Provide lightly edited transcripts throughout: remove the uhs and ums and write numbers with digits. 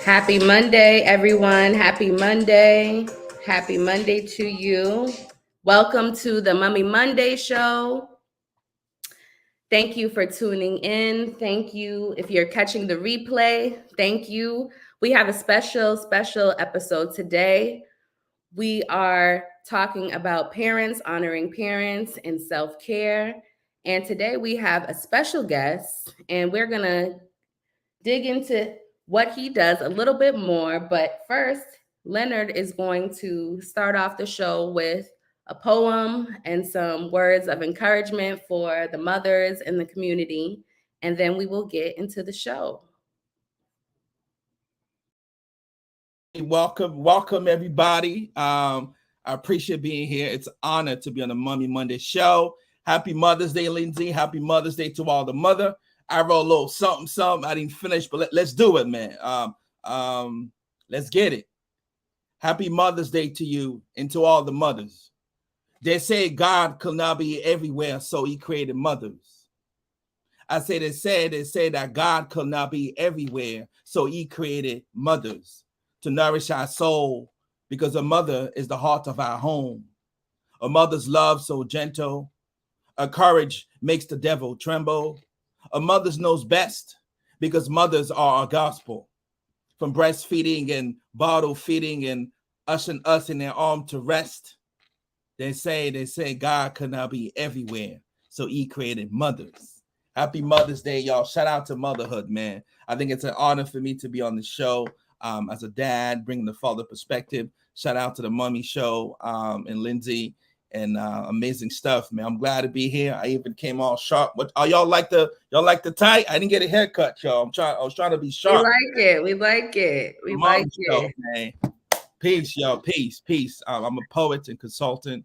Happy Monday, everyone. Happy Monday. Happy Monday to you. Welcome to the Mummy Monday show. Thank you for tuning in. Thank you. If you're catching the replay, thank you. We have a special episode today. We are talking about parents, honoring parents, and self-care. And today we have a special guest, and we're going to dig into what he does a little bit more. But first, Leonard is going to start off the show with a poem and some words of encouragement for the mothers in the community. And then we will get into the show. Welcome everybody. I appreciate being here. It's an honor to be on the Mummy Monday show. Happy Mother's Day, Lindsey. Happy Mother's Day to all the mother. I wrote a little something. I didn't finish, but let's do it, man. Let's get it. Happy Mother's Day to you and to all the mothers. They say God could not be everywhere, so he created mothers. They say that God could not be everywhere, so he created mothers to nourish our soul, because a mother is the heart of our home. A mother's love so gentle, her courage makes the devil tremble. A mother's knows best, because mothers are our gospel. From breastfeeding and bottle feeding and ushering us in their arm to rest. They say God could not be everywhere, so he created mothers. Happy Mother's Day, y'all. Shout out to motherhood, man. I think it's an honor for me to be on the show as a dad, bringing the father perspective. Shout out to the Mummy Show and Lindsey. And amazing stuff, man. I'm glad to be here. I even came all sharp. What y'all like the tie? I didn't get a haircut, y'all. I was trying to be sharp. We like it. Man. Peace, y'all. Peace. I'm a poet and consultant.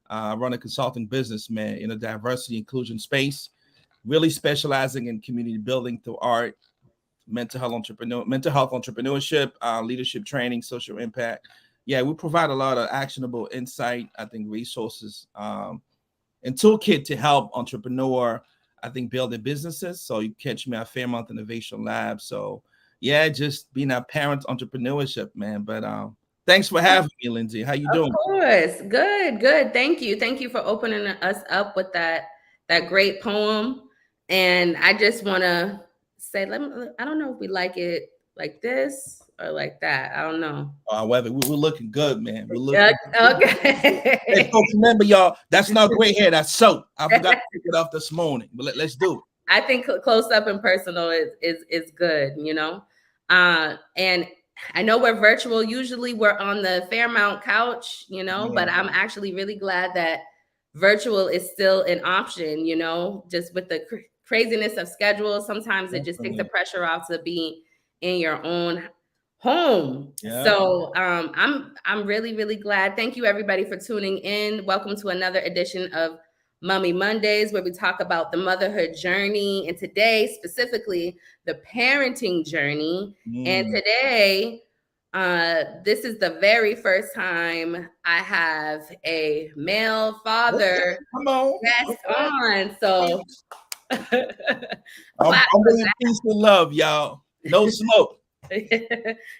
I run a consulting business, man, in a diversity inclusion space, really specializing in community building through art, mental health entrepreneurship, leadership training, social impact. Yeah, we provide a lot of actionable insight, I think resources, and toolkit to help entrepreneur, I think, build their businesses. So you catch me at Fairmount Innovation Lab. So yeah, just being a parent entrepreneurship, man. But thanks for having me, Lindsey. How you doing? Of course. Good. Thank you for opening us up with that great poem. And I just want to say, I don't know if we like it like this or like that. I don't know. We're looking good, man. We're looking okay. Hey, folks, remember, y'all, that's not gray hair. That's soap. I forgot to pick it off this morning, but let's do it. I think close up and personal is good, you know. And I know we're virtual. Usually we're on the Fairmount couch, you know, but I'm actually really glad that virtual is still an option, you know, just with the craziness of schedules. Sometimes it just takes the pressure off to be in your own home. Yeah. So I'm really glad. Thank you everybody for tuning in. Welcome to another edition of Mummy Mondays, where we talk about the motherhood journey, and today specifically the parenting journey. And today this is the very first time I have a male father guest on. So I'm bringing peace and love, y'all. No smoke.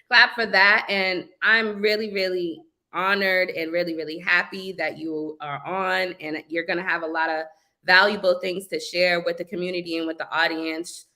Clap for that. And I'm really honored and really happy that you are on, and you're going to have a lot of valuable things to share with the community and with the audience,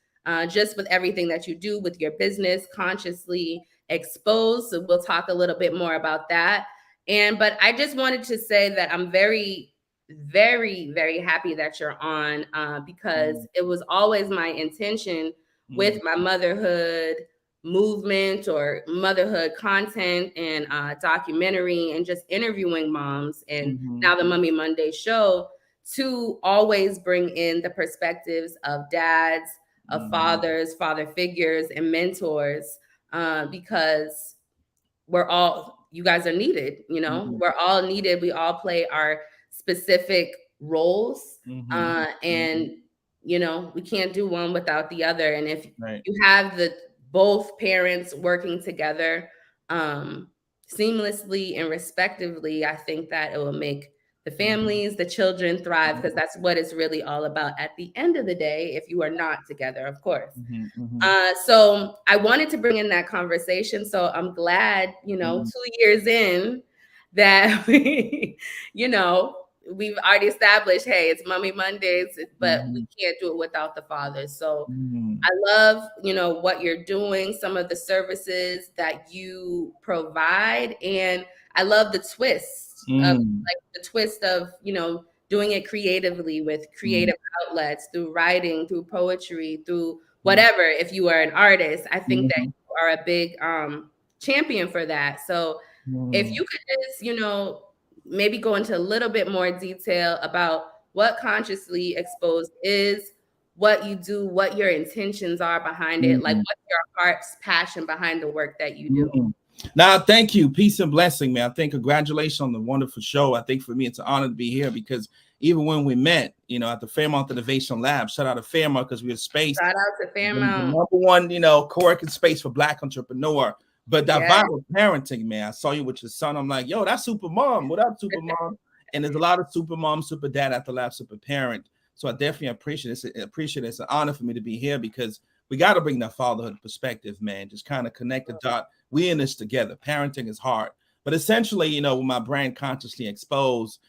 just with everything that you do with your business, Consciously Exposed. So we'll talk a little bit more about that. But I just wanted to say that I'm very happy that you're on, because it was always my intention with my motherhood movement or motherhood content and documentary and just interviewing moms and now the Mummy Monday show, to always bring in the perspectives of dads, of fathers, father figures, and mentors, because you guys are needed, you know. We're all needed. We all play our specific roles, and you know, we can't do one without the other. And if you have both parents working together, seamlessly and respectively, I think that it will make the families, the children thrive, because that's what it's really all about at the end of the day, if you are not together, of course. So I wanted to bring in that conversation. So I'm glad, 2 years in that we've already established, hey, it's Mommy Mondays, but we can't do it without the fathers. So I love, what you're doing, some of the services that you provide. And I love the twist of doing it creatively with creative outlets, through writing, through poetry, through whatever. If you are an artist, I think that you are a big champion for that. So if you could just, maybe go into a little bit more detail about what consciously exposed is, what you do, what your intentions are behind it, like what's your heart's passion behind the work that you do. Now, thank you. Peace and blessing, man. I think congratulations on the wonderful show. I think for me, it's an honor to be here, because even when we met, at the Fairmont Innovation Lab, shout out to Fairmont, because we were space. Shout out to Fairmont. The #1, co-working space for Black entrepreneur. But that viral parenting, man, I saw you with your son. I'm like, yo, that's super mom. What up, super mom? And there's a lot of super mom, super dad at the lab, super parent. So I definitely appreciate it. It's an honor for me to be here, because we got to bring that fatherhood perspective, man. Just kind of connect the dot. We in this together. Parenting is hard. But essentially, with my brand Consciously Exposed,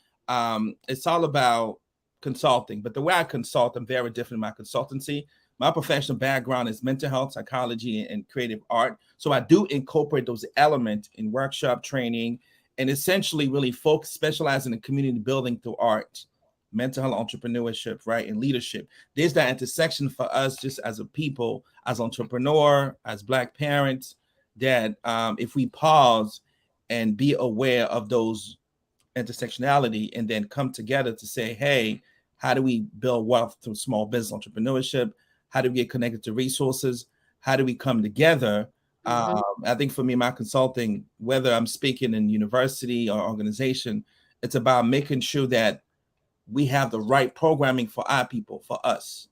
it's all about consulting. But the way I consult, I'm very different in my consultancy. My professional background is mental health, psychology, and creative art. So I do incorporate those elements in workshop training, and essentially really specializing in community building through art, mental health, entrepreneurship, right, and leadership. There's that intersection for us just as a people, as entrepreneur, as Black parents, that if we pause and be aware of those intersectionality and then come together to say, hey, how do we build wealth through small business entrepreneurship? How do we get connected to resources? How do we come together? I think for me, my consulting, whether I'm speaking in university or organization, it's about making sure that we have the right programming for our people, for us,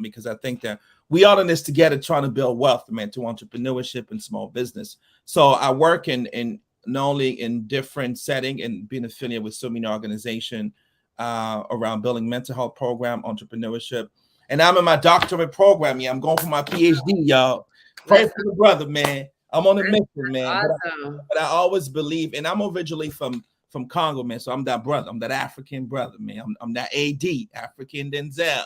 because I think that we all in this together trying to build wealth, man, to entrepreneurship and small business. So I work in not only in different setting and being affiliated with so many organizations around building mental health program, entrepreneurship. And I'm in my doctorate program. Yeah, I'm going for my PhD, y'all. Pray for the brother, man. I'm on a mission, man. Awesome. But I always believe, and I'm originally from Congo, man. So I'm that brother. I'm that African brother, man. I'm that AD, African Denzel.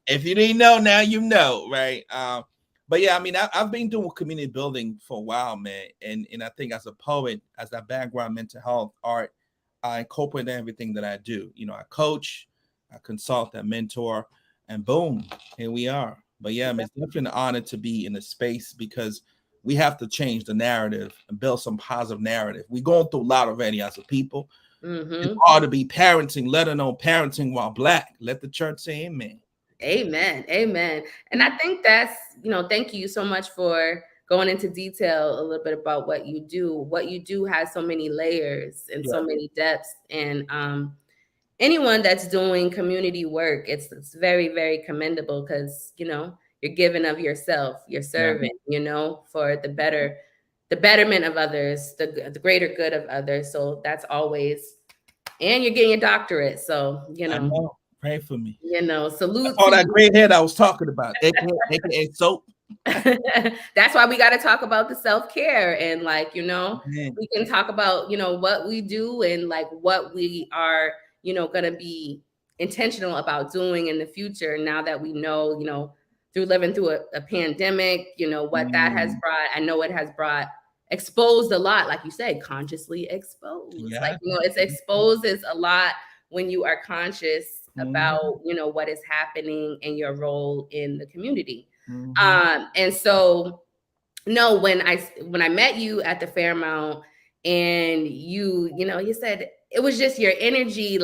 If you didn't know, now you know, right? But yeah, I mean, I've been doing community building for a while, man. And I think as a poet, as that background, mental health, art, I incorporate everything that I do. I coach, I consult, I mentor, and boom, here we are. But yeah, I mean, it's definitely an honor to be in a space, because we have to change the narrative and build some positive narrative. We're going through a lot already as a people. It's hard to be parenting, let alone parenting while Black. Let the church say amen. Amen. Amen. And I think that's, thank you so much for going into detail a little bit about what you do. What you do has so many layers and so many depths. And anyone that's doing community work, it's very, very commendable, because, you're giving of yourself, you're serving, for the betterment of others, the greater good of others. So that's always, and you're getting a doctorate. So, I know. Pray for me. Salute. All that gray hair I was talking about, aka soap. That's why we got to talk about the self-care, and we can talk about, what we do, and like what we are, going to be intentional about doing in the future, now that we know, through living through a pandemic, what that has brought. I know it has exposed a lot, like you said, consciously exposed. Like, it's exposes a lot when you are conscious about, what is happening and your role in the community. And so, when I met you at the Fairmount, and you said it was just your energy, you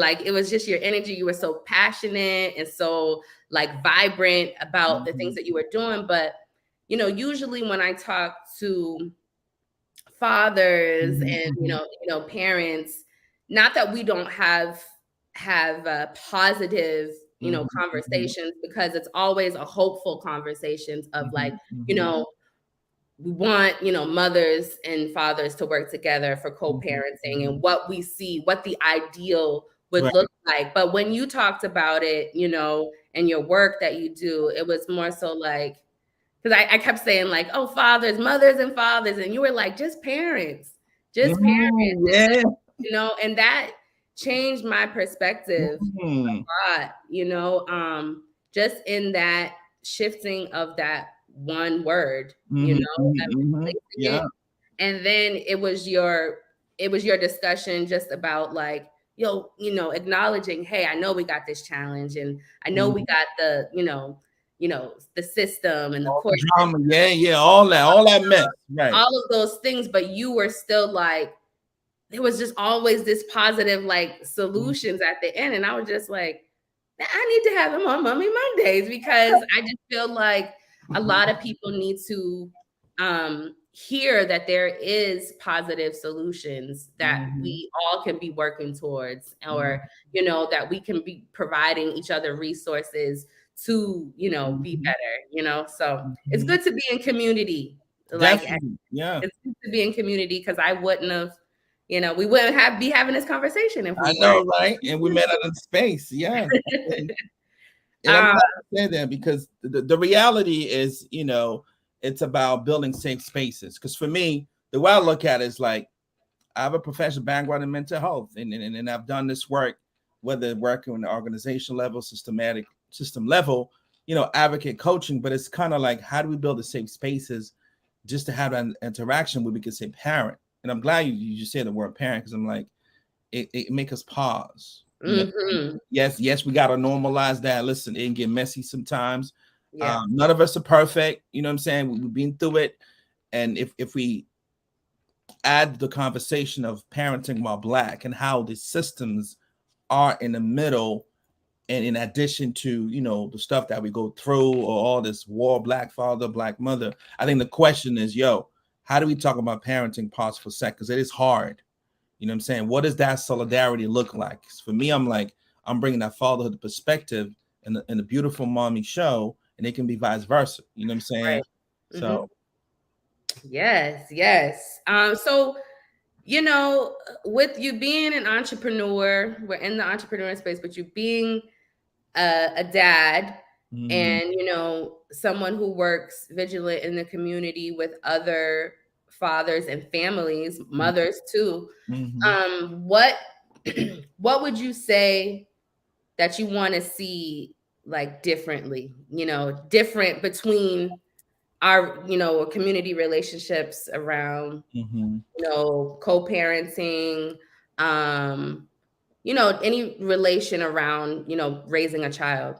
were so passionate and so like vibrant about the things that you were doing. But, usually when I talk to fathers and, parents, not that we don't have positive, conversations, because it's always a hopeful conversations of like, we want, mothers and fathers to work together for co-parenting and what we see, what the ideal would look like. But when you talked about it, and your work that you do, it was more so like, because I kept saying like, oh, fathers, mothers and fathers. And you were like, just parents, just parents, and that changed my perspective a lot, just in that shifting of that one word, and then it was your discussion just about like, acknowledging, hey, I know we got this challenge, and I know we got the, the system and the court drama, all that mess, right? All of those things, but you were still like, there was just always this positive like solutions at the end, and I was just like, I need to have them on Mommy Mondays, because I just feel like a lot of people need to hear that there is positive solutions that we all can be working towards, or that we can be providing each other resources to be better, so it's good to be in community. Like, it's good to be in community, because I wouldn't have, we wouldn't be having this conversation if we weren't. Right? And we met in space, and I'm glad to say that, because the reality is, it's about building safe spaces. Because for me, the way I look at it is like, I have a professional background in mental health, and I've done this work, whether working on the organizational level, system level, advocate coaching. But it's kind of like, how do we build the safe spaces just to have an interaction where we can say parent? And I'm glad you just said the word parent, because I'm like, it make us pause. Yes, we got to normalize that. Listen, it can get messy sometimes. None of us are perfect. You know what I'm saying? We've been through it. And if we add the conversation of parenting while Black and how the systems are in the middle, and in addition to, the stuff that we go through, or all this war, Black father, Black mother, I think the question is, how do we talk about parenting pause for a sec? Because it is hard. You know what I'm saying? What does that solidarity look like? For me, I'm like, I'm bringing that fatherhood perspective in the beautiful mommy show, and it can be vice versa. You know what I'm saying? Right. So, yes. So, with you being an entrepreneur, we're in the entrepreneur space, but you being a dad, and someone who works vigilant in the community with other fathers and families, mothers too. What would you say that you want to see like differently, different between our, community relationships around, co-parenting, any relation around, raising a child?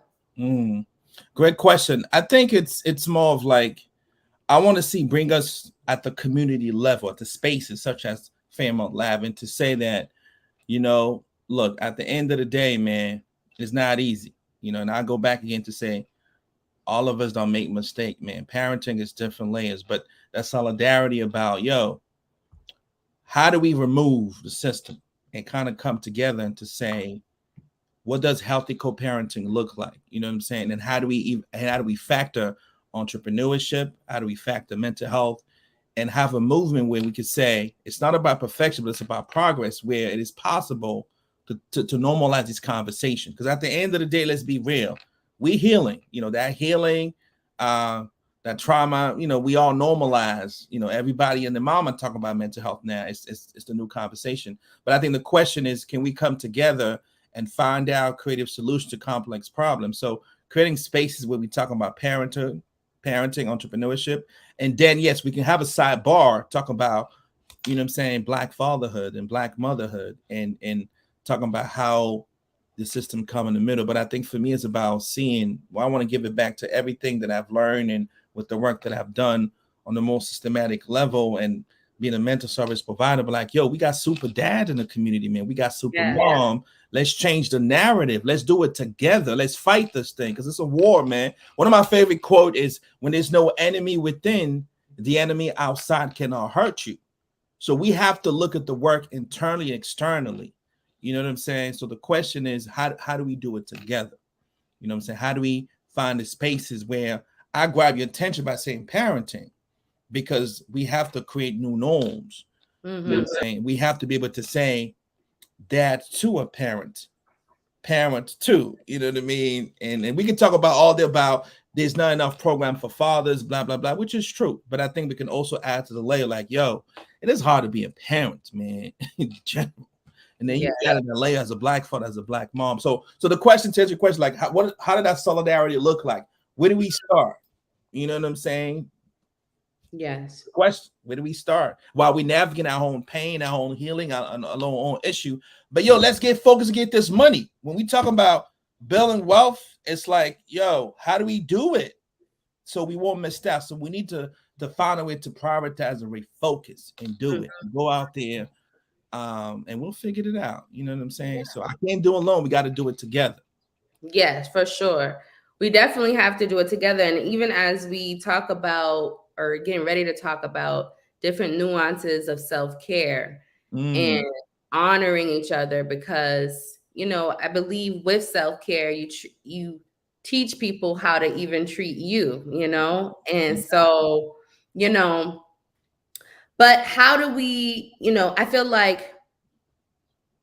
Great question. I think it's more of like, I want to see bring us at the community level, at the spaces such as Fairmont Lab, and to say that, look, at the end of the day, man, it's not easy, and I go back again to say, all of us don't make mistake, man. Parenting is different layers, but that solidarity about, how do we remove the system and kind of come together and to say, what does healthy co-parenting look like? You know what I'm saying? And how do we factor entrepreneurship? How do we factor mental health? And have a movement where we could say it's not about perfection, but it's about progress, where it is possible to normalize this conversation. Because at the end of the day, let's be real, we healing, that healing, that trauma, we all normalize, everybody and the mama talk about mental health now. It's the new conversation. But I think the question is, can we come together and find out creative solutions to complex problems? So creating spaces where we talk about parenting, entrepreneurship, and then, yes, we can have a sidebar, talk about, Black fatherhood and Black motherhood, and talking about how the system come in the middle. But I think for me, it's about seeing, I want to give it back to everything that I've learned and with the work that I've done on the most systematic level, and being a mental service provider. But like, we got super dad in the community, man. We got super mom. Let's change the narrative. Let's do it together. Let's fight this thing, because it's a war, man. One of my favorite quotes is, when there's no enemy within, the enemy outside cannot hurt you. So we have to look at the work internally and externally. You know what I'm saying? So the question is, how do we do it together? How do we find the spaces where I grab your attention by saying parenting, because we have to create new norms. You know what I'm saying? We have to be able to say dad to a parent too, you know what I mean? And we can talk about all the about there's not enough program for fathers, blah, blah, blah, which is true. But I think we can also add to the layer like, yo, it is hard to be a parent, man, in general. And then you add in the layer as a black father, as a black mom. So the question, to answer your question, like, how did that solidarity look like? Where do we start? You know what I'm saying? Yes. Question: where do we start? While we navigate our own pain, our own healing, our own issue. But yo, let's get focused and get this money. When we talk about building wealth, it's like, yo, how do we do it so we won't miss that? So we need to find a way to prioritize and refocus and do it. And go out there, and we'll figure it out. You know what I'm saying? So I can't do it alone. We got to do it together. Yes, for sure. We definitely have to do it together. And even as we talk about, or getting ready to talk about, different nuances of self-care and honoring each other, because, you know, I believe with self-care, you teach people how to even treat you, you know? And so, you know, but how do we, you know, I feel like,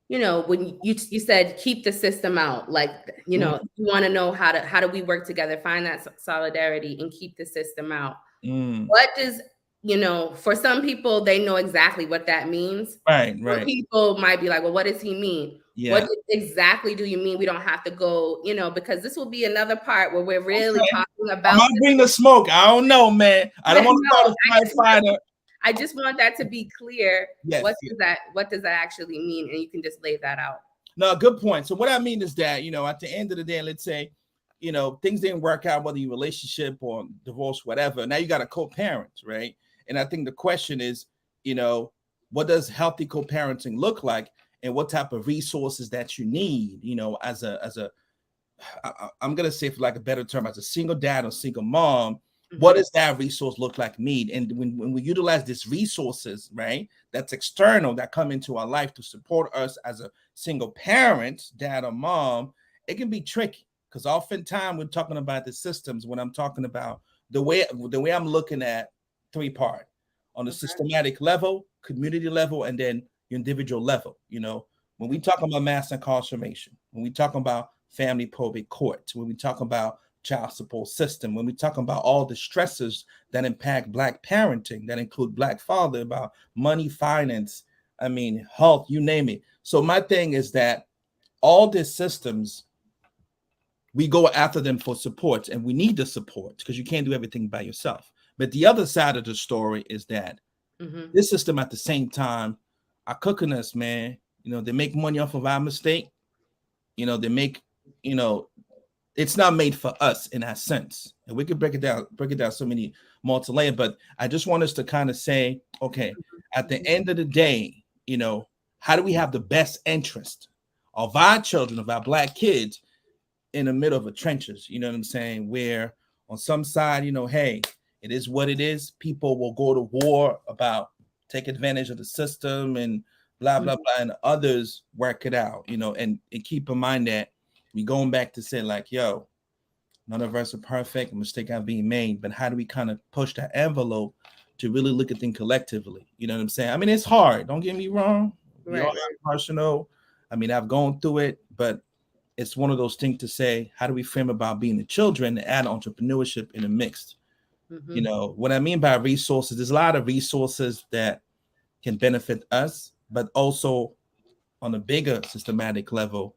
you know, when you said keep the system out, like, you know, you want to know how do we work together, find that solidarity and keep the system out. What does, you know, for some people, they know exactly what that means. Right. Some people might be like, well, what does he mean? Yeah. What exactly do you mean? We don't have to go, you know, because this will be another part where we're really talking about. I'm gonna bring the smoke. I don't know, man. I don't want to call a firefighter. I just want that to be clear. Yes. What does that actually mean? And you can just lay that out. No, good point. So what I mean is that, you know, at the end of the day, let's say, you know, things didn't work out, whether you relationship or divorce, whatever. Now you got a co-parent, right? And I think the question is, you know, what does healthy co-parenting look like, and what type of resources that you need, you know, I'm gonna say, for like a better term, as a single dad or single mom. What does that resource look like need? And when we utilize these resources, right, that's external, that come into our life to support us as a single parent, dad or mom, it can be tricky, because oftentimes we're talking about the systems when I'm talking about the way I'm looking at three-part on the systematic level, community level, and then individual level. You know, when we talk about mass incarceration, when we talk about family probate courts, when we talk about child support system, when we talk about all the stresses that impact Black parenting, that include Black father, about money, finance, I mean, health, you name it. So my thing is that all these systems, we go after them for support, and we need the support because you can't do everything by yourself. But the other side of the story is that this system at the same time are cooking us, man. You know, they make money off of our mistake. You know, they make, you know, it's not made for us in that sense. And we could break it down so many multi-layer, but I just want us to kind of say, okay, at the end of the day, you know, how do we have the best interest of our children, of our Black kids, in the middle of the trenches? You know what I'm saying? Where on some side, you know, hey, it is what it is. People will go to war about take advantage of the system and blah, blah, blah, and others work it out, you know, and keep in mind that we going back to say, like, yo, none of us are perfect, a mistake are being made, but how do we kind of push that envelope to really look at things collectively? You know what I'm saying? I mean, it's hard. Don't get me wrong. We all have personal. I mean, I've gone through it, but it's one of those things to say, how do we frame about being the children and add entrepreneurship in the mix? You know, what I mean by resources, there's a lot of resources that can benefit us, but also on a bigger systematic level,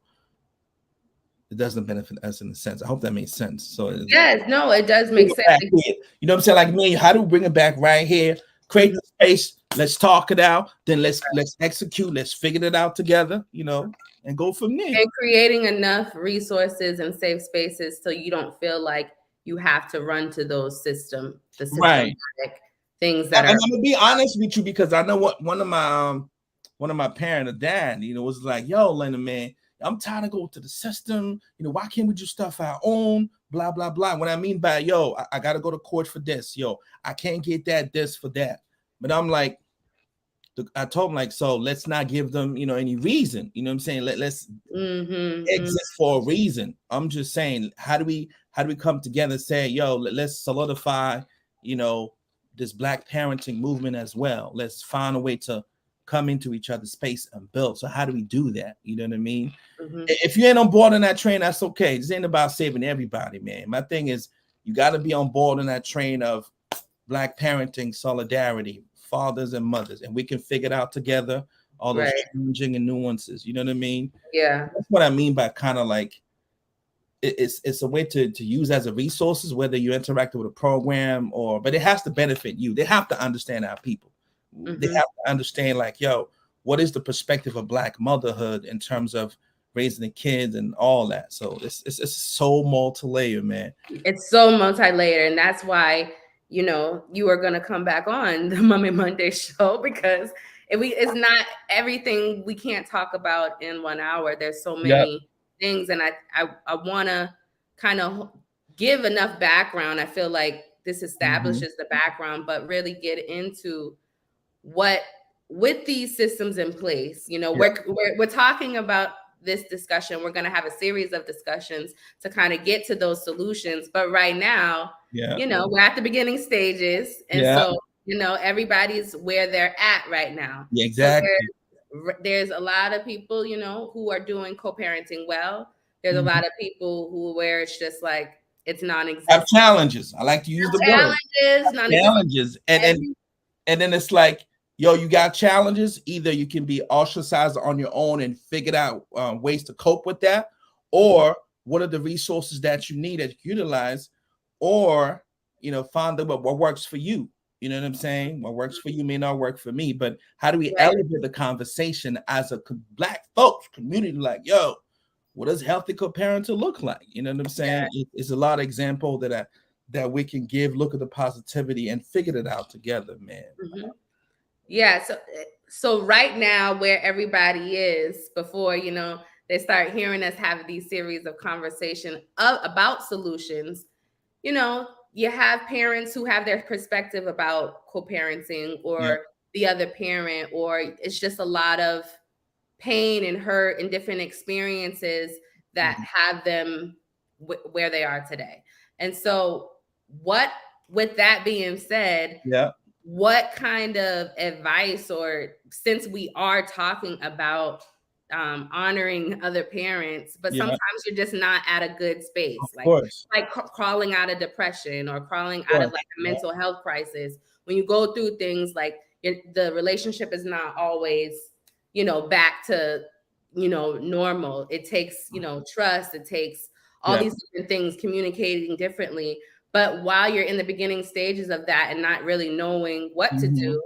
it doesn't benefit us in a sense. I hope that makes sense. So yes, no, it does make sense. You know what I'm saying? Like me, how do we bring it back right here? Create the space. Let's talk it out. Then let's execute. Let's figure it out together. You know, and go from there. And creating enough resources and safe spaces so you don't feel like you have to run to those systematic things that are. I'm gonna be honest with you, because I know what one of my parents, a dad, you know, was like, yo, Leonard, man, I'm tired of going to the system. You know, why can't we do stuff our own? Blah, blah, blah. What I mean by, yo, I got to go to court for this. Yo, I can't get this for that. But I'm like, I told him, like, so let's not give them, you know, any reason. You know what I'm saying? Let's exist for a reason. I'm just saying, how do we come together and say, yo, let's solidify, you know, this Black parenting movement as well. Let's find a way to come into each other's space and build. So how do we do that? You know what I mean? Mm-hmm. If you ain't on board on that train, that's okay. This ain't about saving everybody, man. My thing is you got to be on board on that train of Black parenting, solidarity, fathers and mothers, and we can figure it out together. All those changing and nuances. You know what I mean? Yeah. That's what I mean by kind of like it's a way to use as a resources, whether you interact with a program but it has to benefit you. They have to understand our people. Mm-hmm. They have to understand, like, yo, what is the perspective of Black motherhood in terms of raising the kids and all that. So it's so multi-layered, man. It's so multi-layered, and that's why, you know, you are going to come back on the Mommy Monday show, because it's not everything we can't talk about in 1 hour. There's so many things, and I want to kind of give enough background. I feel like this establishes the background, but really get into what, with these systems in place, you know, we're talking about this discussion. We're going to have a series of discussions to kind of get to those solutions. But right now, you know, we're at the beginning stages. And so, you know, everybody's where they're at right now. Yeah, exactly. So there's a lot of people, you know, who are doing co-parenting well. There's a lot of people where it's just like, it's non-existent. Have challenges. I like to use the word. Challenges. And then it's like, yo, you got challenges. Either you can be ostracized on your own and figure out ways to cope with that, or what are the resources that you need that you utilize, or, you know, find out what works for you. You know what I'm saying? What works for you may not work for me, but how do we elevate the conversation as a Black folks community? Like, yo, what does healthy co-parenting look like? You know what I'm saying? It's a lot of examples that we can give. Look at the positivity and figure it out together, man. Mm-hmm. Yeah. So right now, where everybody is, before, you know, they start hearing us have these series of conversation about solutions, you know, you have parents who have their perspective about co-parenting, or the other parent, or it's just a lot of pain and hurt and different experiences that have them where they are today. And so with that being said, what kind of advice, or since we are talking about honoring other parents, but sometimes you're just not at a good space, like crawling out of depression or crawling out of like a mental health crisis. When you go through things like the relationship is not always, you know, back to, you know, normal. It takes, you know, trust. It takes all these different things, communicating differently. But while you're in the beginning stages of that and not really knowing what to do,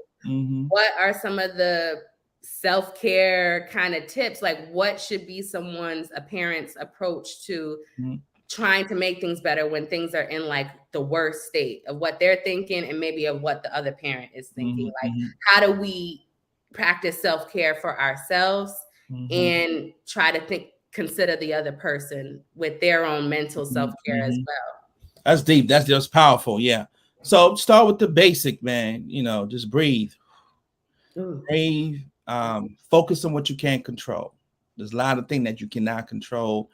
what are some of the self-care kind of tips? Like, what should be a parent's approach to trying to make things better when things are in like the worst state of what they're thinking and maybe of what the other parent is thinking? Like, how do we practice self-care for ourselves and try to consider the other person with their own mental self-care as well? That's deep. That's just powerful. Yeah. So start with the basic, man. You know, just breathe. Breathe. Focus on what you can't control. There's a lot of things that you cannot control.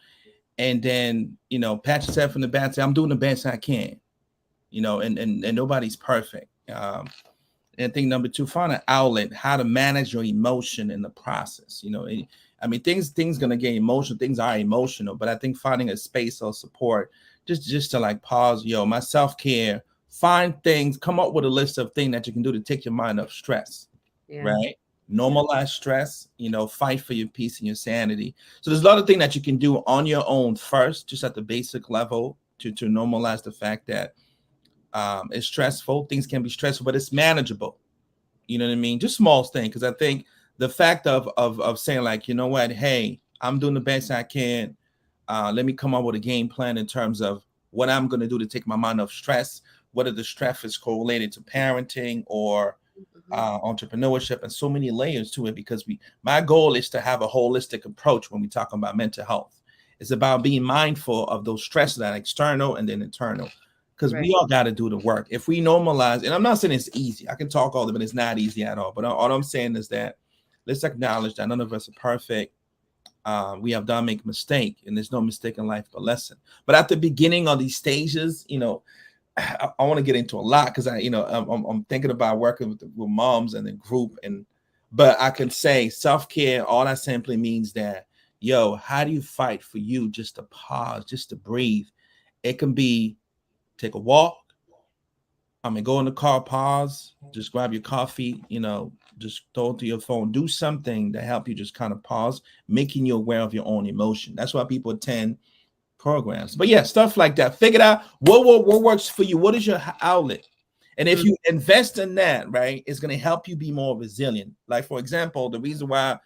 And then, you know, pat yourself in the back, say, I'm doing the best I can. You know, and nobody's perfect. And thing number 2, find an outlet, how to manage your emotion in the process. You know, I mean, things gonna get emotional. Things are emotional, but I think finding a space or support, just to like pause, my self-care, find things, come up with a list of things that you can do to take your mind off stress, right? Normalize stress, you know, fight for your peace and your sanity. So there's a lot of things that you can do on your own first, just at the basic level to normalize the fact that it's stressful. Things can be stressful, but it's manageable. You know what I mean? Just small things. Because I think the fact of saying like, you know what, hey, I'm doing the best I can. Let me come up with a game plan in terms of what I'm going to do to take my mind off stress, whether the stress is correlated to parenting or entrepreneurship, and so many layers to it, because my goal is to have a holistic approach when we talk about mental health. It's about being mindful of those stresses that are external and then internal, because we all got to do the work. If we normalize, and I'm not saying it's easy, I can talk all of it, but it's not easy at all. But all I'm saying is that let's acknowledge that none of us are perfect. We have done make a mistake, and there's no mistake in life but lesson. But at the beginning of these stages, you know, I want to get into a lot because I'm thinking about working with moms and the group, but I can say self-care, all that simply means that, yo, how do you fight for you just to pause, just to breathe? It can be take a walk. I mean, go in the car, pause, just grab your coffee, just throw it to your phone, do something to help you just kind of pause, making you aware of your own emotion. That's why people attend programs. But yeah, stuff like that. Figure out what works for you. What is your outlet? And if you invest in that, right, it's going to help you be more resilient. Like, for example, the reason why,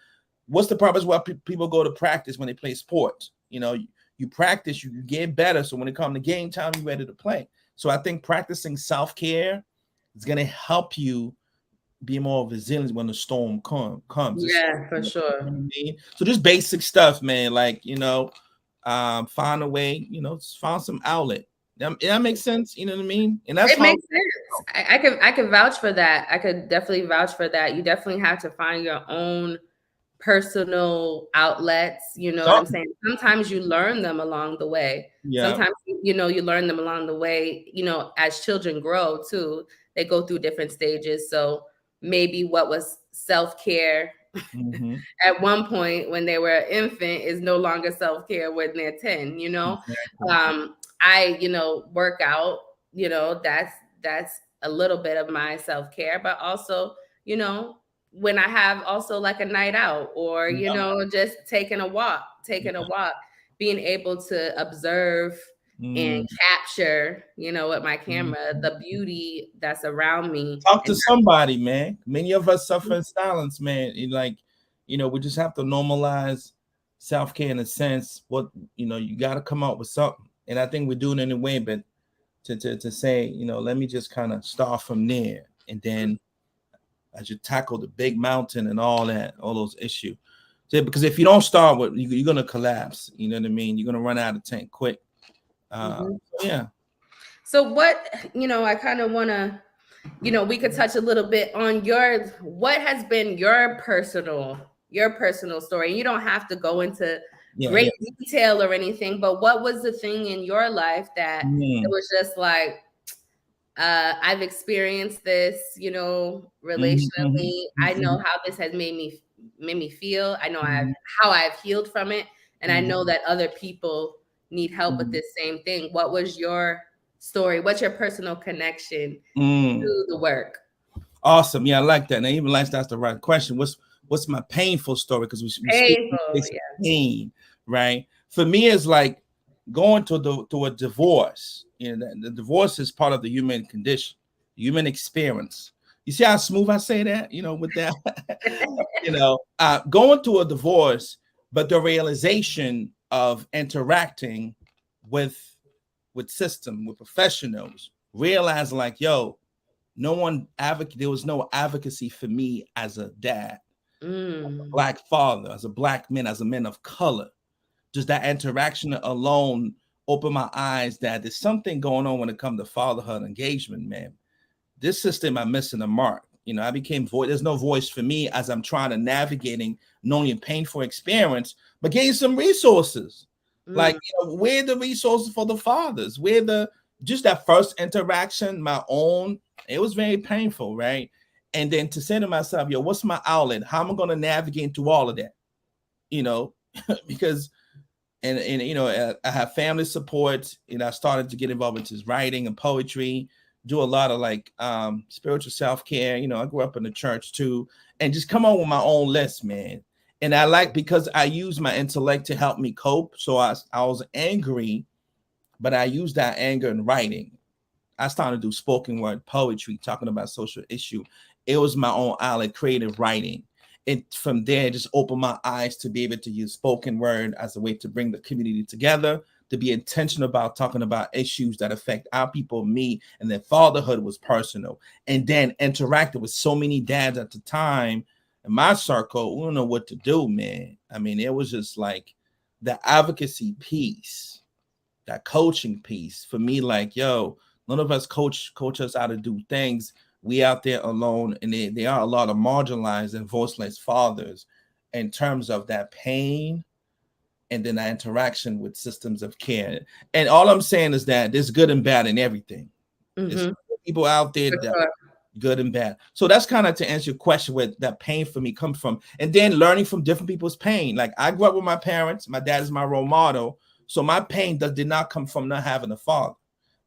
what's the purpose why people go to practice when they play sports? You practice, you get better. So when it comes to game time, you're ready to play. So I think practicing self-care is going to help you be more resilient when the storm comes. Yeah, for sure. So just basic stuff, man. Like, find a way, find some outlet. That makes sense. You know what I mean? And that's it makes sense. I could vouch for that. I could definitely vouch for that. You definitely have to find your own personal outlets. You know what I'm saying? Sometimes you learn them along the way. Yeah. Sometimes, you learn them along the way, as children grow too, they go through different stages. So maybe what was self-care at one point when they were an infant is no longer self-care when they're 10, Exactly. I work out, that's a little bit of my self-care, but also, when I have also like a night out or, just taking a walk, being able to observe and capture, with my camera, the beauty that's around me. Talk to somebody, man. Many of us suffer in silence, man. We just have to normalize self-care in a sense. You got to come up with something. And I think we're doing it anyway, but to say, let me just kind of start from there. And then as you tackle the big mountain and all those issues. Because if you don't start with, you're going to collapse. You know what I mean? You're going to run out of tank quick. Yeah. So what, I kind of want to, we could touch a little bit on what has been your personal story. You don't have to go into great detail or anything, but what was the thing in your life that it was just like, I've experienced this, relationally. I know how this has made me feel. I know how I've healed from it. And I know that other people need help with this same thing. What was your story? What's your personal connection to the work? Awesome. Yeah, I like that. And I even like that's the right question. What's my painful story? Because we speak pain, right? For me, it's like going to a divorce. The divorce is part of the human condition, human experience. You see how smooth I say that? With that, going to a divorce, but the realization of interacting with system, with professionals, realize like, yo, there was no advocacy for me as a dad, as a Black father, as a Black man, as a man of color. Just that interaction alone opened my eyes that there's something going on when it comes to fatherhood engagement, man. This system, I'm missing the mark. I became voice. There's no voice for me as I'm trying to navigating not only a painful experience, but getting some resources. Like, where the resources for the fathers? Just that first interaction, my own, it was very painful, right? And then to say to myself, yo, what's my outlet? How am I going to navigate through all of that? Because I have family support. I started to get involved into writing and poetry, do a lot of like spiritual self-care. I grew up in the church too, and just come on with my own list, man. And I like, because I use my intellect to help me cope. So I was angry, but I used that anger in writing. I started to do spoken word poetry, talking about social issue. It was my own outlet, creative writing. And from there, just opened my eyes to be able to use spoken word as a way to bring the community together, to be intentional about talking about issues that affect our people, me, and then fatherhood was personal. And then interacted with so many dads at the time in my circle. We don't know what to do, man. I mean, it was just like the advocacy piece, that coaching piece for me, like, yo, none of us coach us how to do things. We out there alone, and there are a lot of marginalized and voiceless fathers in terms of that pain and then that interaction with systems of care. And all I'm saying is that there's good and bad in everything. There's Mm-hmm. people out there For that sure. good and bad. So that's kind of to answer your question where that pain for me comes from. And then learning from different people's pain. Like I grew up with my parents. My dad is my role model. So my pain did not come from not having a father.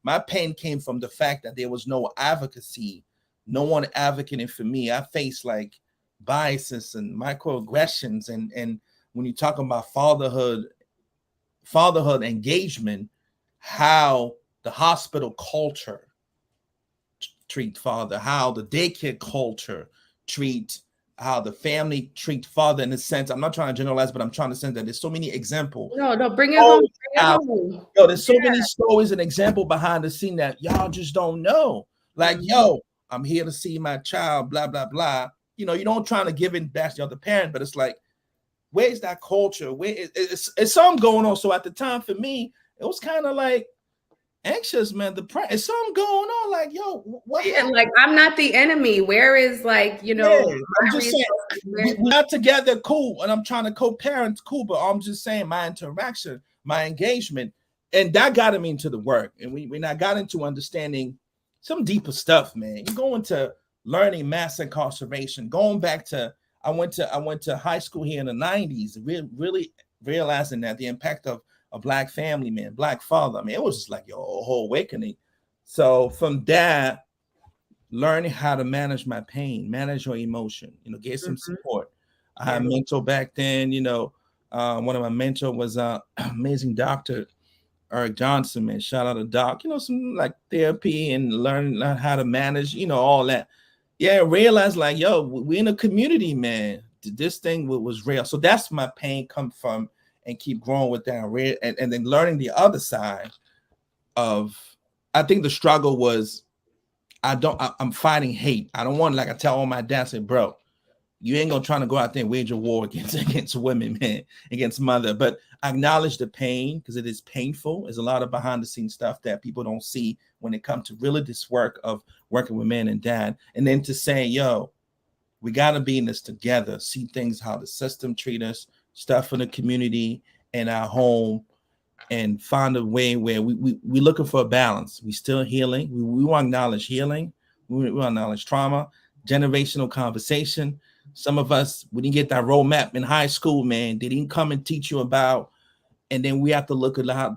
My pain came from the fact that there was no advocacy, no one advocating for me. I faced like biases and microaggressions. And when you talk about fatherhood engagement, how the hospital culture treat father, how the daycare culture treat, how the family treat father in a sense. I'm not trying to generalize, but I'm trying to say that there's so many examples. No, bring it home. Bring it home. Yo, there's so many stories and example behind the scene that y'all just don't know. Like, yo, I'm here to see my child, blah, blah, blah. You know, you don't trying to give in back to the other parent, but it's like, where's that culture? Where it's something going on. So at the time for me, it was kind of like anxious, man. It's something going on. Like, yo, what? Yeah, like I'm not the enemy. Where is like, you know, I'm just saying we're not together, cool. And I'm trying to co-parent, cool. But I'm just saying my interaction, my engagement, and that got me into the work. And when I got into understanding some deeper stuff, man, you go into learning mass incarceration, going back to I went to high school here in the 90s, really realizing that the impact of a black family, man, black father. I mean, it was just like your whole awakening. So from that, learning how to manage my pain, manage your emotion, you know, get some support. I had a mentor back then, you know, one of my mentors was amazing Dr. Eric Johnson, man. Shout out to Doc, you know, some like therapy and learn how to manage, you know, all that. Yeah, realize like, yo, we in a community, man. This thing was real. So that's my pain come from, and keep growing with that. And then learning the other side of, I think the struggle was, I'm fighting hate. I don't want, like I tell all my dads, say, bro, you ain't gonna try to go out there and wage a war against women, man, against mother. But I acknowledge the pain because it is painful. There's a lot of behind the scenes stuff that people don't see when it comes to really this work of working with men and dad. And then to say, yo, we gotta be in this together, see things, how the system treat us, stuff in the community and our home, and find a way where we're looking for a balance. We still healing. We want to acknowledge healing. We want to acknowledge trauma, generational conversation. Some of us, we didn't get that roadmap in high school, man. They didn't come and teach you about, and then we have to look at how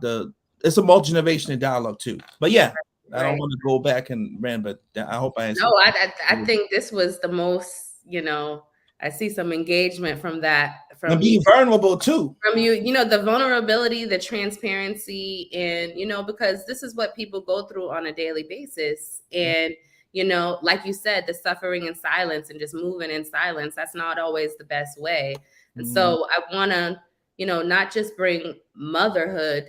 it's a multi-generational dialogue too. But yeah, I don't want to go back and rant, but I hope I answered. No, I think this was the most, you know, I see some engagement from that. And being vulnerable too. From you, you know, the vulnerability, the transparency, and, you know, because this is what people go through on a daily basis. And, you know, like you said, the suffering in silence and just moving in silence, that's not always the best way. And so I want to, you know, not just bring motherhood,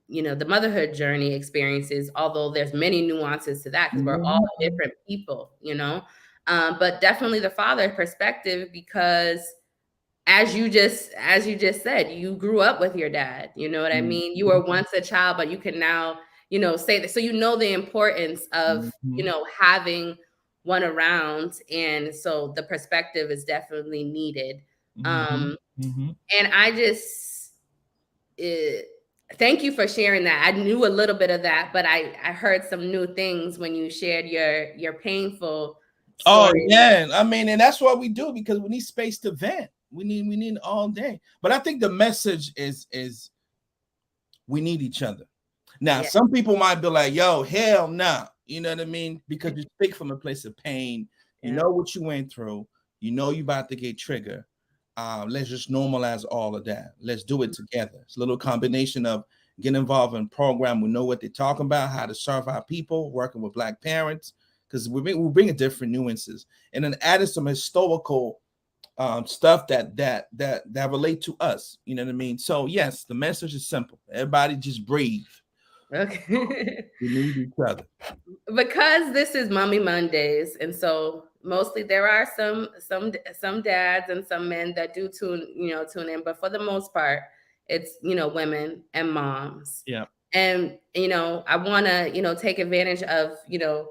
you know, the motherhood journey experiences, although there's many nuances to that because we're all different people, you know, but definitely the father perspective, because as you just said, you grew up with your dad, you know what I mean? You were once a child, but you can now, you know, say that. So you know the importance of, you know, having one around. And so the perspective is definitely needed. And I just, thank you for sharing that. I knew a little bit of that, but I heard some new things when you shared your painful story. Oh yeah, I mean, and that's what we do, because we need space to vent. We need all day. But I think the message is we need each other. Now, some people might be like, yo, hell no. Nah. You know what I mean? Because you speak from a place of pain. You know what you went through. You know you're about to get triggered. Let's just normalize all of that. Let's do it together. It's a little combination of getting involved in a program. We know what they're talking about, how to serve our people, working with Black parents, because we bring different nuances, and then adding some historical stuff that relate to us. You know what I mean? So yes, the message is simple. Everybody just breathe. Okay. We need each other. Because this is Mommy Mondays, and so mostly there are some dads and some men that do tune in, but for the most part, it's, you know, women and moms. Yeah. And, you know, I want to, you know, take advantage of, you know,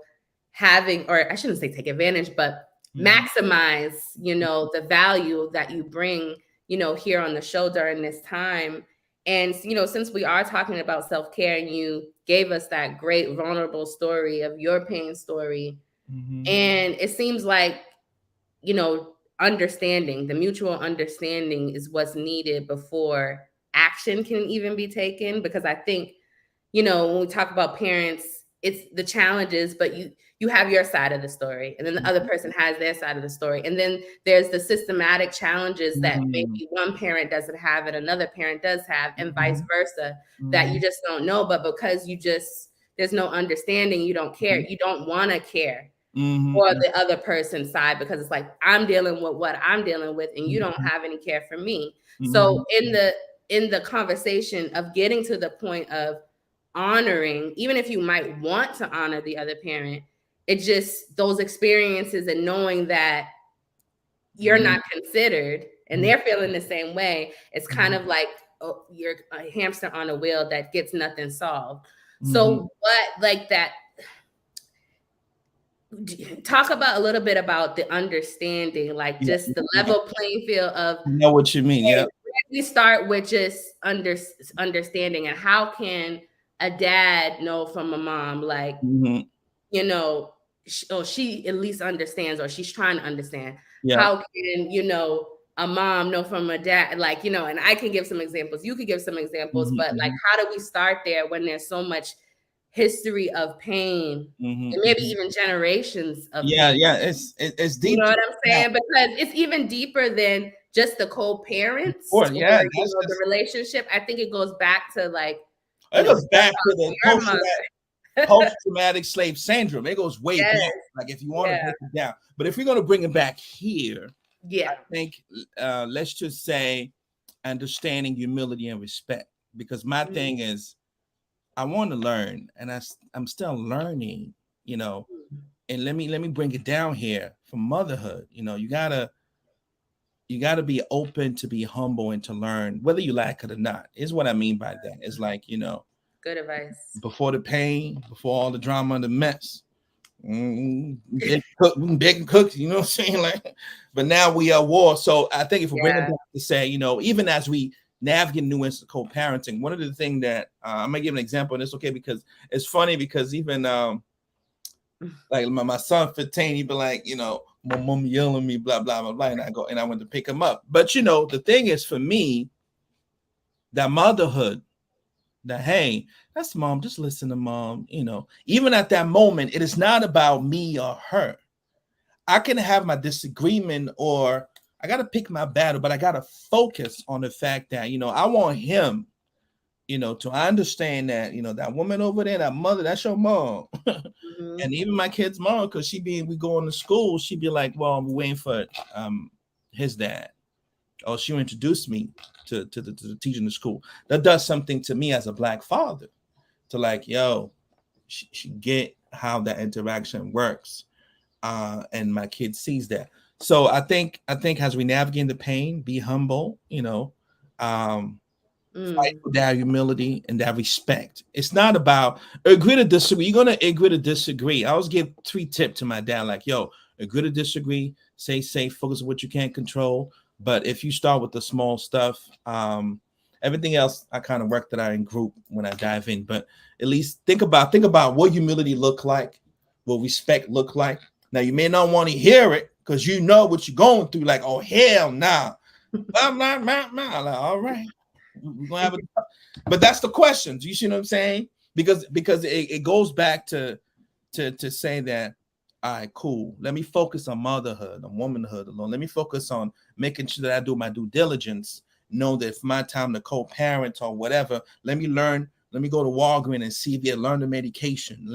having, or I shouldn't say take advantage, but maximize, you know, the value that you bring, you know, here on the show during this time. And, you know, since we are talking about self-care, and you gave us that great vulnerable story of your pain story. And it seems like, you know, understanding, the mutual understanding is what's needed before action can even be taken. Because I think, you know, when we talk about parents, it's the challenges, but you have your side of the story, and then the other person has their side of the story. And then there's the systematic challenges that maybe one parent doesn't have and another parent does have, and vice versa, that you just don't know. But because there's no understanding, you don't care. You don't want to care for the other person's side, because it's like, I'm dealing with what I'm dealing with and you don't have any care for me. So in the conversation of getting to the point of honoring, even if you might want to honor the other parent, it just, those experiences and knowing that you're not considered and they're feeling the same way, it's kind of like, oh, you're a hamster on a wheel that gets nothing solved. So what, like that, talk about a little bit about the understanding, like just the level playing field of, I know what you mean. Yeah. We start with just understanding, and how can a dad know from a mom, like, you know, she at least understands, or she's trying to understand. How can, you know, a mom know from a dad, like, you know, and I can give some examples, you could give some examples, but like, how do we start there when there's so much history of pain, and maybe even generations of pain? It's deep. You know what I'm saying? Because it's even deeper than just the co-parents or you know, the relationship. I think it goes back to like, it goes back to the post-traumatic slave syndrome. It goes way back. Like, if you want to break it down, but if you're going to bring it back here, I think let's just say understanding humility and respect. Because my thing is, I want to learn, and I'm still learning, you know. And let me bring it down here from motherhood. You know, you gotta be open to be humble and to learn, whether you like it or not. Is what I mean by that. It's like, you know, good advice. Before the pain, before all the drama and the mess, baking cookies, you know what I'm saying? Like, but now we are war. So I think if we bring it back to say, you know, even as we navigate nuances of co-parenting, one of the things that I'm gonna give an example, and it's okay because it's funny, because even like my son 15, he'd be like, you know, my mom yelling at me, blah, blah, blah, blah. And I went to pick him up. But, you know, the thing is, for me, that motherhood, that, hey, that's mom, just listen to mom, you know, even at that moment, it is not about me or her. I can have my disagreement, or I got to pick my battle, but I got to focus on the fact that, you know, I want him, you know, to understand that, you know, that woman over there, that mother, that's your mom. And even my kid's mom, because we going to school, she'd be like, well, I'm waiting for his dad. Or she'll introduce me to the teacher in the school. That does something to me as a Black father, to like, yo, she get how that interaction works. And my kid sees that. So I think as we navigate the pain, be humble, you know, fight with that humility and that respect. It's not about agree to disagree. You're gonna agree to disagree. I always give 3 tips to my dad, like, yo, agree to disagree, stay safe, focus on what you can't control. But if you start with the small stuff, everything else I kind of work that out in group when I dive in. But at least think about what humility look like, what respect look like. Now you may not want to hear it because you know what you're going through, like, oh hell nah. Like, all right. We're gonna have but that's the question. Do you see what I'm saying? Because it goes back to say that, all right, cool. Let me focus on motherhood, on womanhood alone. Let me focus on making sure that I do my due diligence. Know that if my time to co-parent or whatever, let me learn. Let me go to Walgreens and see if they learn the medication.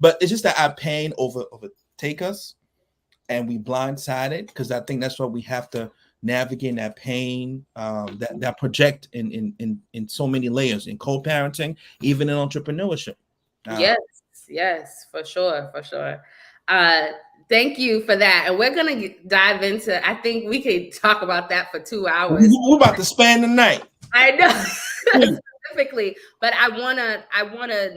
But it's just that our pain overtake us, and we blindsided, because I think that's what we have to navigate, that pain that project in so many layers, in co-parenting, even in entrepreneurship. Yes, for sure. Thank you for that. And we're gonna dive into, I think we could talk about that for 2 hours. We're about to spend the night. I know. Specifically, but I wanna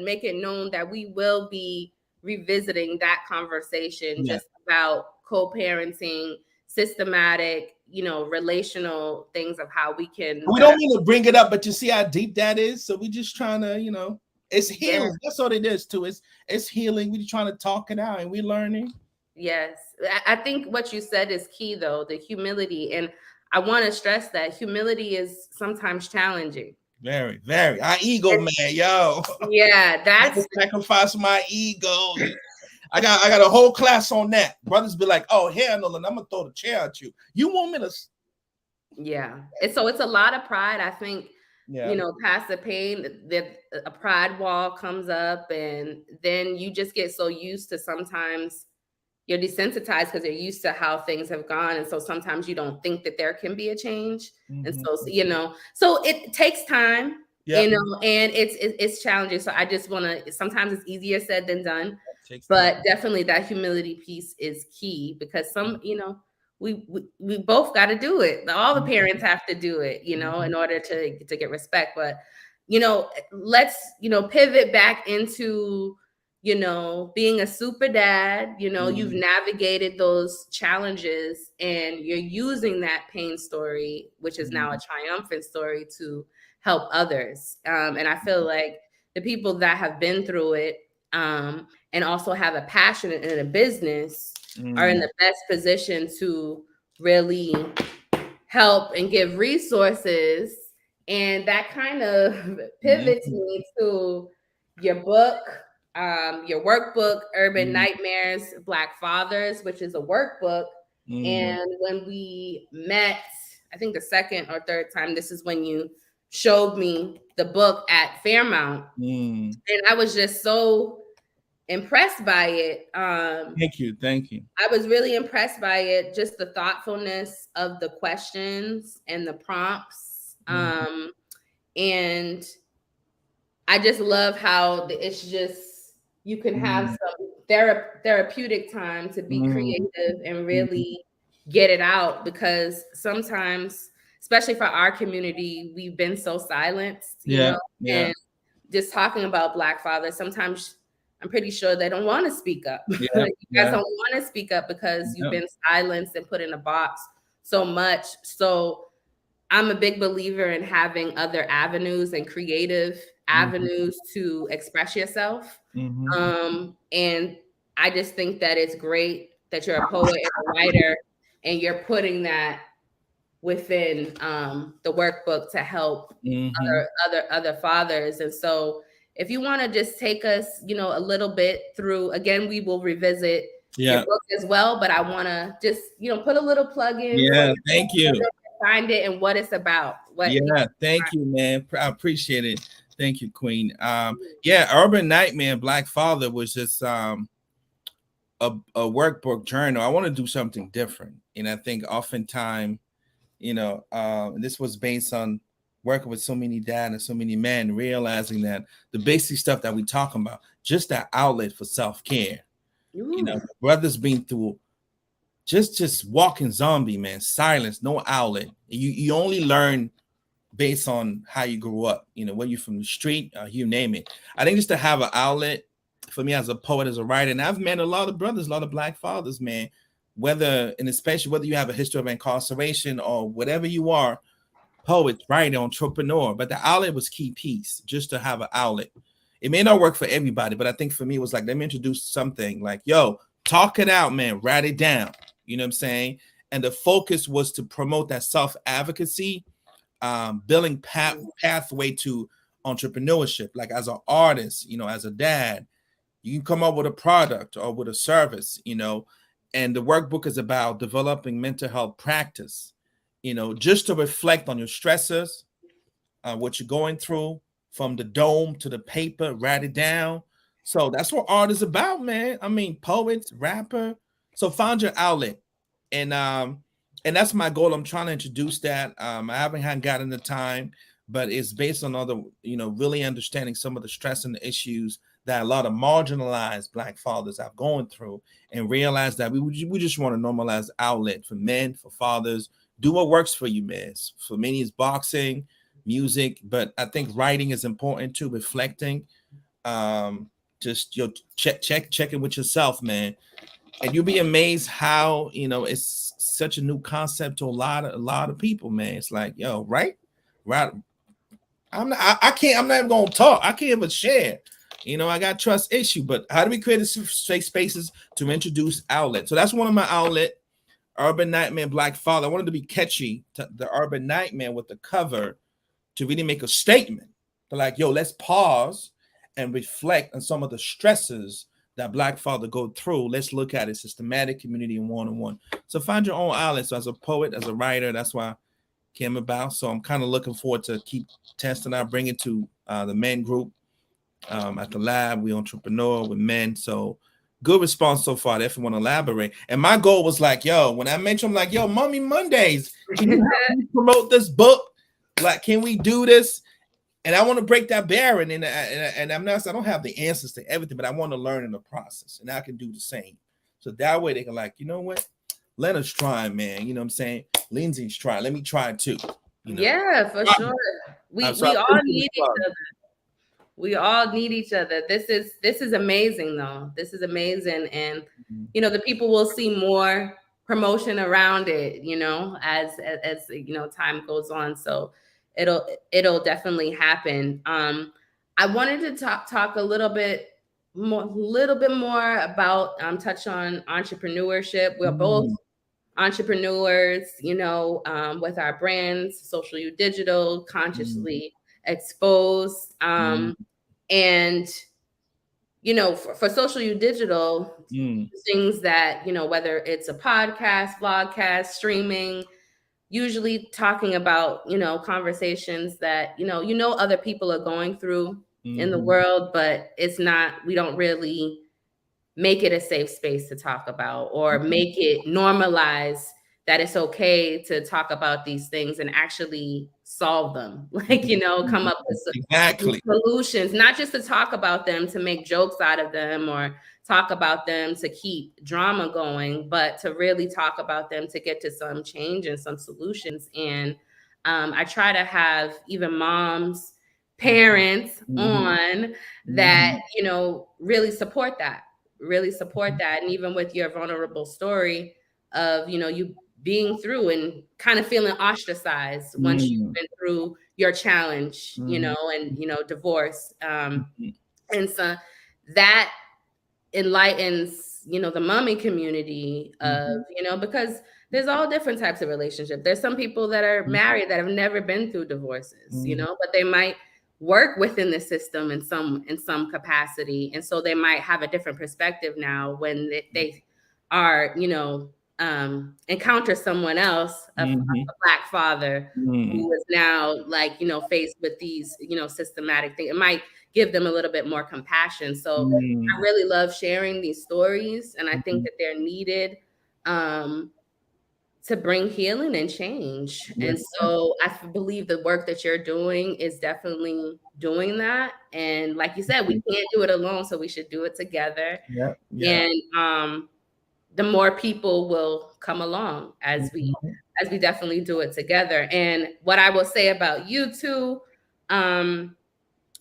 make it known that we will be revisiting that conversation, just about co-parenting, systematic, you know, relational things of how we can. We don't mean to bring it up, but you see how deep that is. So we just trying to, you know. It's healing. That's what it is too. It's healing. We're trying to talk it out and we're learning. Yes. I think what you said is key though, the humility. And I want to stress that humility is sometimes challenging. Very, very. Our ego, man, yo. Yeah, that's sacrifice my ego. I got a whole class on that. Brothers be like, oh, hell no, I'm gonna throw the chair at you. You want me to? Yeah. And so it's a lot of pride. I think, you know, past the pain, that a pride wall comes up, and then you just get so used to, sometimes you're desensitized because you're used to how things have gone. And so sometimes you don't think that there can be a change. And so, you know, so it takes time, you know, and it's challenging. So I just want to, sometimes it's easier said than done, but definitely that humility piece is key, because some, you know, we both got to do it. All the parents have to do it, you know, in order to get respect. But, you know, let's, you know, pivot back into, you know, being a super dad. You know, you've navigated those challenges and you're using that pain story, which is now a triumphant story, to help others. And I feel like the people that have been through it, and also have a passion in a business, are in the best position to really help and give resources. And that kind of pivots me to your book, your workbook, Urban Nightmares, Black Fathers, which is a workbook. And when we met, I think the second or third time, this is when you showed me the book at Fairmount. And I was just so impressed by it. Thank you. I was really impressed by it, just the thoughtfulness of the questions and the prompts. And I just love how it's just, you can have some therapeutic time to be creative and really get it out, because sometimes, especially for our community, we've been so silenced, you know, and just talking about Black fathers, sometimes I'm pretty sure they don't want to speak up. You guys don't want to speak up because you've been silenced and put in a box so much. So I'm a big believer in having other avenues and creative avenues to express yourself. And I just think that it's great that you're a poet and a writer, and you're putting that within the workbook to help other fathers. And so if you want to just take us, you know, a little bit through, again, we will revisit your book as well, but I want to just, you know, put a little plug in. Thank you. Find it and what it's about. Thank you, man. I appreciate it. Thank you, Queen. Urban Nightmare, Black Father was just a workbook journal. I want to do something different. And I think oftentimes, you know, this was based on working with so many dads and so many men, realizing that the basic stuff that we talk about, just that outlet for self-care. You know, brothers been through just walking zombie, man, silence, no outlet. You only learn based on how you grew up, you know, whether you're from the street, you name it. I think just to have an outlet for me as a poet, as a writer, and I've met a lot of brothers, a lot of Black fathers, man, especially whether you have a history of incarceration or whatever you are, poet, writer, entrepreneur, but the outlet was key piece, just to have an outlet. It may not work for everybody, but I think for me, it was like, let me introduce something like, yo, talk it out, man, write it down. You know what I'm saying? And the focus was to promote that self-advocacy, building pathway to entrepreneurship. Like as an artist, you know, as a dad, you can come up with a product or with a service, you know, and the workbook is about developing mental health practice, you know, just to reflect on your stressors, what you're going through, from the dome to the paper, write it down. So that's what art is about, man. I mean, poets, rapper. So find your outlet. And that's my goal. I'm trying to introduce that. I haven't gotten the time, but it's based on other, you know, really understanding some of the stress and the issues that a lot of marginalized Black fathers are going through, and realize that we just want to normalize outlet for men, for fathers. Do what works for you, man. For many, it's boxing, music, but I think writing is important too, reflecting. Just checking with yourself, man. And you'll be amazed how, you know, it's such a new concept to a lot of people, man. It's like, yo, right, I'm not even gonna talk. I can't even share. I got trust issue. But how do we create safe spaces to introduce outlets? So that's one of my outlet. Urban Nightmare, Black Father. I wanted to be catchy to the Urban Nightmare with the cover to really make a statement. They're like, yo, let's pause and reflect on some of the stresses that Black Father go through. Let's look at it systematic, community, and one-on-one. So find your own outlet. So as a poet, as a writer, that's why I came about. So I'm kind of looking forward to keep testing out, bring it to the men group at the lab. We entrepreneur with men. So good response so far. If you want to elaborate. And my goal was like, yo, when I mentioned, I'm like, yo, Mommy Mondays, can you help me promote this book? Like, can we do this? And I want to break that barrier. And I'm not, I don't have the answers to everything, but I want to learn in the process. And I can do the same. So that way they can like, you know what? Leonard's trying, man. You know what I'm saying? Lindsey's trying. Let me try it too. Yeah, for sure. We all need each other. We all need each other. This is amazing, though. This is amazing. And, the people will see more promotion around it, as time goes on. So it'll definitely happen. I wanted to talk a little bit more about touch on entrepreneurship. We're both entrepreneurs, with our brands, Social You Digital, Consciously Exposed. And, for Social You Digital, things that, whether it's a podcast, vlogcast, streaming, usually talking about, conversations that, other people are going through in the world, but we don't really make it a safe space to talk about or make it normalize that it's okay to talk about these things and actually solve them, come up with solutions, not just to talk about them, to make jokes out of them or talk about them to keep drama going, but to really talk about them to get to some change and some solutions. And I try to have even moms, parents on that, really support that. And even with your vulnerable story of, you being through and kind of feeling ostracized once you've been through your challenge, and, divorce. And so that enlightens, the mommy community of, because there's all different types of relationships. There's some people that are married that have never been through divorces, but they might work within the system in some capacity. And so they might have a different perspective now when they are, encounter someone else, a Black father who is now faced with these, systematic things. It might give them a little bit more compassion. So I really love sharing these stories, and I think that they're needed to bring healing and change. And so I believe the work that you're doing is definitely doing that. And like you said, we can't do it alone, so we should do it together. And the more people will come along as we definitely do it together. And what I will say about you two,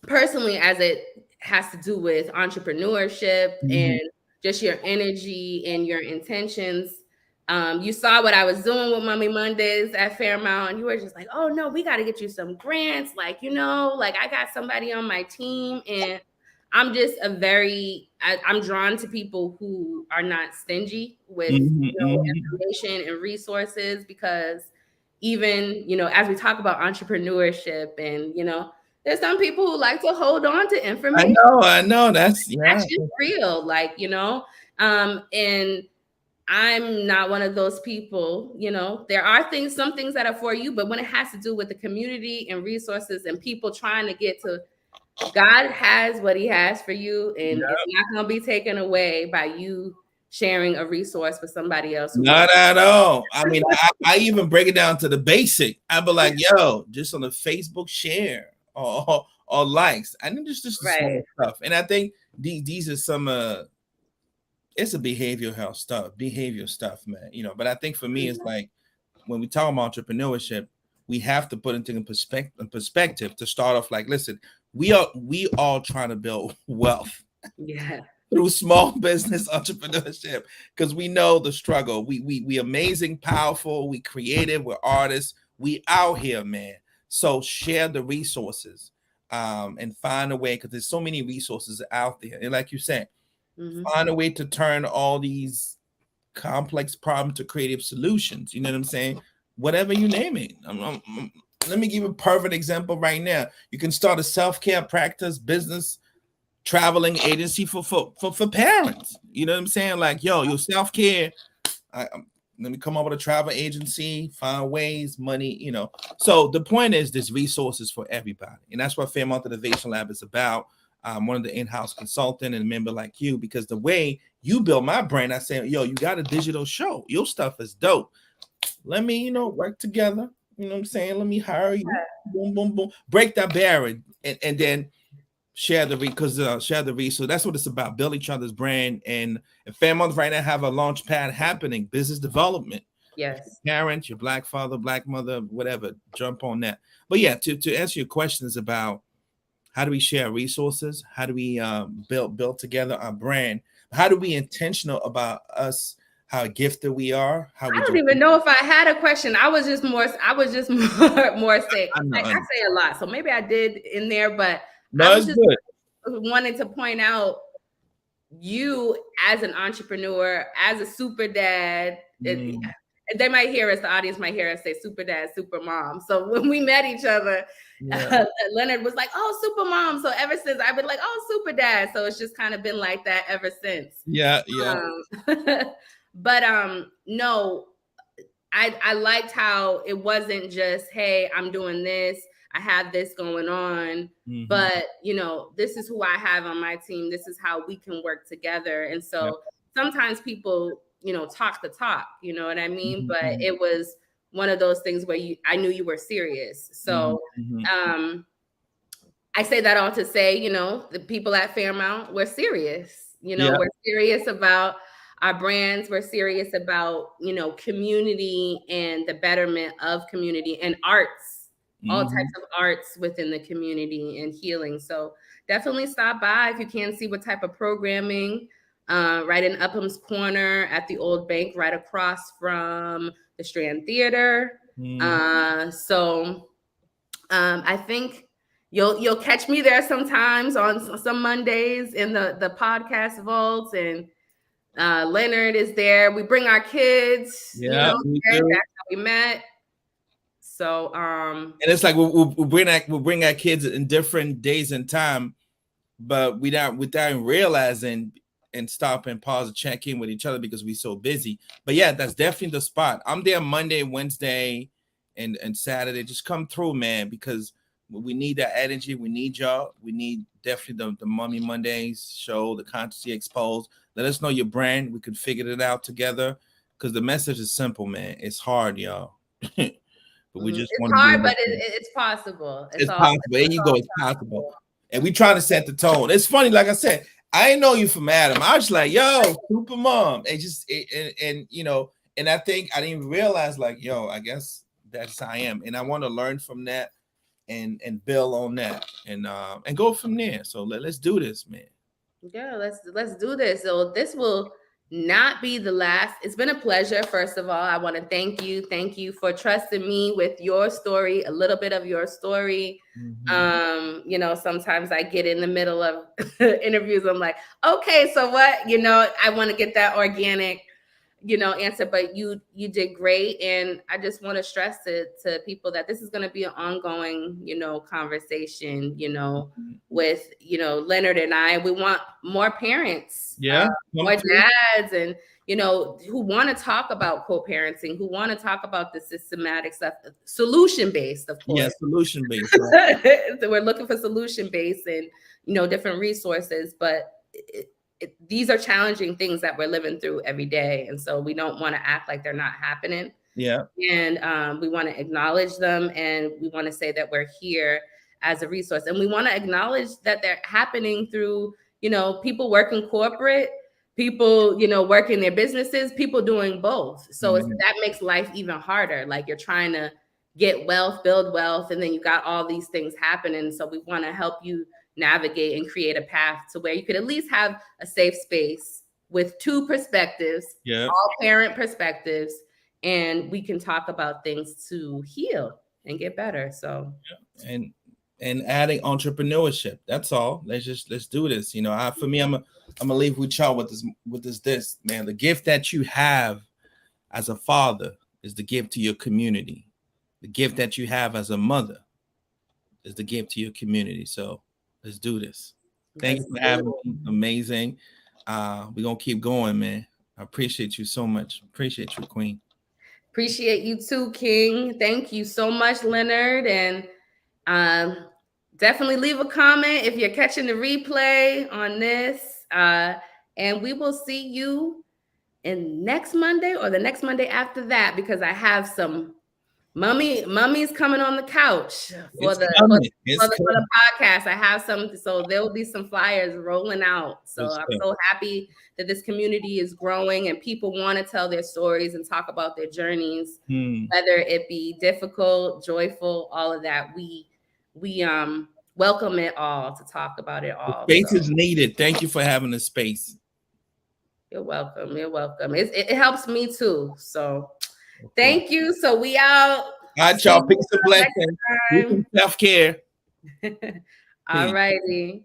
personally, as it has to do with entrepreneurship and just your energy and your intentions. You saw what I was doing with Mommy Mondays at Fairmount, and you were just like, oh no, we got to get you some grants. I got somebody on my team, and I'm just I'm drawn to people who are not stingy with information and resources, because even, as we talk about entrepreneurship and, there's some people who like to hold on to information. I know. That's just real. And I'm not one of those people, there are some things that are for you, but when it has to do with the community and resources and people trying to get to, God has what he has for you, and it's not going to be taken away by you sharing a resource with somebody else. Not at all. I mean, I even break it down to the basic. I'd be like, yo, just on the Facebook share or likes. I think just the small stuff. And I think these are some it's a behavioral stuff, man. But I think for me, it's like when we talk about entrepreneurship, we have to put it in perspective to start off. Like, listen, we all trying to build wealth through small business entrepreneurship, because we know the struggle. We amazing, powerful, we creative, we're artists, we out here, man. So share the resources and find a way, because there's so many resources out there. And like you said, find a way to turn all these complex problems to creative solutions. You know what I'm saying? Whatever you name it. Let me give you a perfect example right now. You can start a self-care practice, business, traveling agency for parents. You know what I'm saying? Like, yo, your self-care. Let me come up with a travel agency, find ways, money, you know. So the point is, there's resources for everybody. And that's what Fairmont Innovation Lab is about. I'm one of the in-house consultant and a member like you, because the way you build my brand, I say, yo, you got a digital show. Your stuff is dope. Let me, you know, work together. You know what I'm saying? Let me hire you. Boom, boom, boom. Break that barrier and then share the resource. So that's what it's about. Build each other's brand. And Fairmont right now have a launch pad happening, business development. Yes. Your parents, your black father, black mother, whatever, jump on that. But yeah, to answer your questions about how do we share resources? How do we build together our brand? How do we intentional about us, how gifted we are? How we I don't even know if I had a question. I was just more saying, I say a lot. So maybe I did in there, but no, I was just good. wanting to point out you as an entrepreneur, as a super dad. They might hear us, the audience might hear us say super dad, super mom. So when we met each other, Leonard was like, oh, super mom. So ever since I've been like, oh, super dad. So it's just kind of been like that ever since. Yeah. But no, I liked how it wasn't just, hey, I'm doing this, I have this going on, but you know, this is who I have on my team. This is how we can work together. And so sometimes people, you know, talk the talk, you know what I mean? But it was one of those things where I knew you were serious. So I say that all to say, you know, the people at Fairmont, we're serious. You know, we're serious about our brands. We're serious about, you know, community and the betterment of community and arts, all types of arts within the community and healing. So definitely stop by if you can see what type of programming, right in Upham's Corner at the Old Bank, right across from the Strand Theater. So I think you'll catch me there sometimes on some Mondays in the podcast vaults, and Leonard is there. We bring our kids. Yeah, that's how we met. So and it's like we'll bring our kids in different days and time, but without realizing and stop and pause and check in with each other because we're so busy. But yeah, that's definitely the spot. I'm there Monday, Wednesday, and Saturday. Just come through, man, because we need that energy. We need y'all. We need definitely the Mummy Mondays show, the Consciously Exposed. Let us know your brand. We could figure it out together, because the message is simple, man. It's hard, y'all. But we just it's hard, but it's possible. It's possible. There you go. It's possible. And we trying to set the tone. It's funny, like I said, I didn't know you from Adam. I was like, yo, super mom. And you know, and I think I didn't realize, like, yo, I guess that's how I am. And I want to learn from that and build on that and go from there. So let's do this, man. Yeah, let's do this. So this will not be the last. It's been a pleasure. First of all, I want to thank you for trusting me with your story, a little bit of your story. You know, sometimes I get in the middle of interviews, I'm like, okay, so what? You know, I want to get that organic, you know, answer, but you did great. And I just want to stress to people that this is going to be an ongoing, you know, conversation, you know, with, you know, Leonard and I. We want more parents, more dads, and, you know, who want to talk about co-parenting, who want to talk about the systematic stuff, solution-based, of course. Yeah, solution-based. Right? So we're looking for solution-based and, you know, different resources, but these are challenging things that we're living through every day. And so we don't want to act like they're not happening. Yeah. And we want to acknowledge them. And we want to say that we're here as a resource. And we want to acknowledge that they're happening through, you know, people working corporate, people, you know, working their businesses, people doing both. So that makes life even harder. Like you're trying to get wealth, build wealth, and then you got all these things happening. So we want to help you navigate and create a path to where you could at least have a safe space with two perspectives, all parent perspectives, and we can talk about things to heal and get better. So and adding entrepreneurship. That's all. Let's do this. You know, for me, I'm gonna leave with y'all with this man. The gift that you have as a father is the gift to your community. The gift that you have as a mother is the gift to your community. So let's do this. Thank you for having me. Amazing. We're gonna keep going, man. I appreciate you so much. Appreciate you, Queen. Appreciate you too, King. Thank you so much, Leonard. And definitely leave a comment if you're catching the replay on this. And we will see you in next Monday or the next Monday after that, because I have some mummy's coming on the couch for the podcast. I have some, so there will be some flyers rolling out. So I'm so happy that this community is growing and people want to tell their stories and talk about their journeys, whether it be difficult, joyful, all of that. We welcome it all to talk about it all. The space is needed. Thank you for having the space. You're welcome. You're welcome. It helps me too. So thank you. So we out. All right, y'all. Peace and blessings. Do some self-care. All righty.